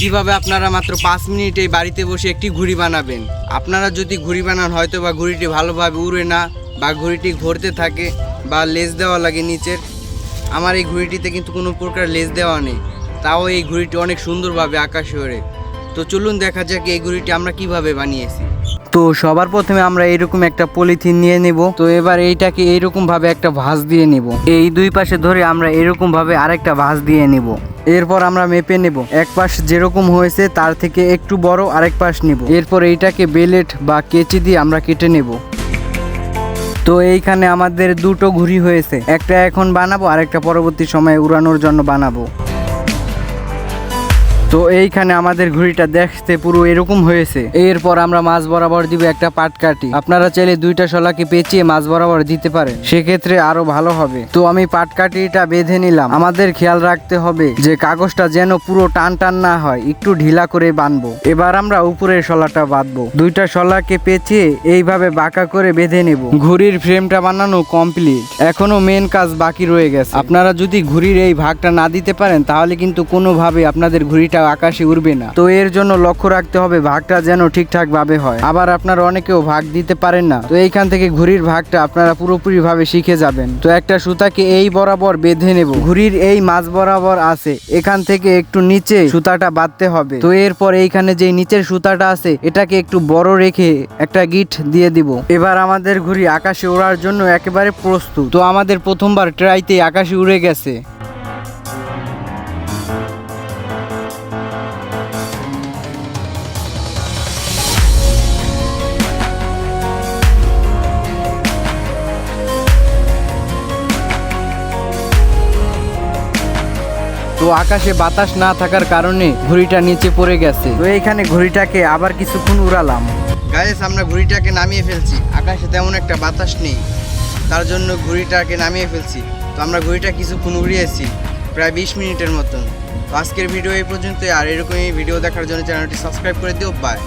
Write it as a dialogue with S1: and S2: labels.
S1: কিভাবে আপনারা মাত্র 5 মিনিটেই বাড়িতে বসে একটি ঘুড়ি বানাবেন। আপনারা যদি ঘুড়ি বানান হয়তো বা ঘুড়িটি ভালোভাবে উড়ে না, বা ঘুড়িটি ঘুরতে থাকে, বা লেজ দেওয়া লাগে নিচের। আমার এই ঘুড়িটিতে কিন্তু কোনো প্রকার লেজ দেওয়া নেই, তাও এই ঘুড়িটি অনেক সুন্দরভাবে আকাশে ওড়ে। তো চলুন দেখা যাক এই ঘুড়িটি আমরা কিভাবে বানিয়েছি। তো সবার প্রথমে আমরা এরকম একটা পলিথিন নিয়ে নেব। তো এবার এইটাকে এইরকম ভাবে একটা ভাঁজ দিয়ে নেব। এই দুই পাশে ধরে আমরা এরকম ভাবে আরেকটা ভাঁজ দিয়ে নেব। এরপর আমরা মেপে নেব, এক পাশ যেরকম হয়েছে তার থেকে একটু বড় আরেক পাশ নেব। এরপর এইটাকে বেলেট বা কেচি দিয়ে আমরা কেটে নেব। তো এইখানে আমাদের দুটো ঘুড়ি হয়েছে, একটা এখন বানাবো আর একটা পরবর্তী সময়ে উড়ানোর জন্য বানাবো। তো এইখানে আমাদের ঘুড়িটা দেখতে পুরো এরকম হয়েছে। এরপর আমরা মাছ বরাবর দিব একটা পাটকাঠি। আপনারা চাইলে দুইটা শলাকে পেঁচিয়ে মাছ বরাবর দিতে পারেন, সেক্ষেত্রে আরো ভালো হবে। তো আমি পাটকাঠিটা বেঁধে নিলাম। আমাদের খেয়াল রাখতে হবে যে কাগজটা যেন পুরো টান টান না হয়, একটু ঢিলা করে বাঁধবো। এবার আমরা উপরের শলাটা বাঁধবো। দুইটা শলাকে পেঁচিয়ে এইভাবে বাঁকা করে বেঁধে নেব। ঘুড়ির ফ্রেমটা বানানো কমপ্লিট, এখনো মেন কাজ বাকি রয়ে গেছে। আপনারা যদি ঘুড়ির এই ভাগটা না দিতে পারেন তাহলে কিন্তু কোনোভাবে আপনাদের ঘুড়িটা আকাশে উড়বে না। তো এর জন্য লক্ষ্য রাখতে হবে ভাগটা যেন ঠিকঠাক ভাবে হয়। আবার আপনারা অনেকেও ভাগ দিতে পারেন না, তো এইখান থেকে ঘুড়ির ভাগটা আপনারা পুরোপুরি ভাবে শিখে যাবেন। তো একটা সুতাকে এই বরাবর বেঁধে নেব। ঘুড়ির এই মাঝ বরাবর আছে, এখান থেকে একটু নিচে সুতাটা বাঁধতে হবে। তো এরপর এইখানে যে নিচের সুতাটা আছে এটাকে একটু বড় রেখে একটা গিট দিয়ে দিব। এবার আমাদের ঘুড়ি আকাশে ওড়ার জন্য একেবারে প্রস্তুত। তো আমাদের প্রথমবার ট্রাইতে আকাশে উড়ে গেছে। তো আকাশে বাতাস না থাকার কারণে ঘুড়িটা নিচে পড়ে গেছে। তো এইখানে ঘুড়িটাকে আবার কিছুক্ষণ উড়ালাম। গাইস, আমরা ঘুড়িটাকে নামিয়ে ফেলছি। আকাশে তেমন একটা বাতাস নেই, তার জন্য ঘুড়িটাকে নামিয়ে ফেলছি। তো আমরা ঘুড়িটা কিছুক্ষণ উড়িয়েছি, প্রায় 20 মিনিটের মতন। তো আজকের ভিডিও এই পর্যন্ত। আর এরকমই ভিডিও দেখার জন্য চ্যানেলটি সাবস্ক্রাইব করে দিও। বাই।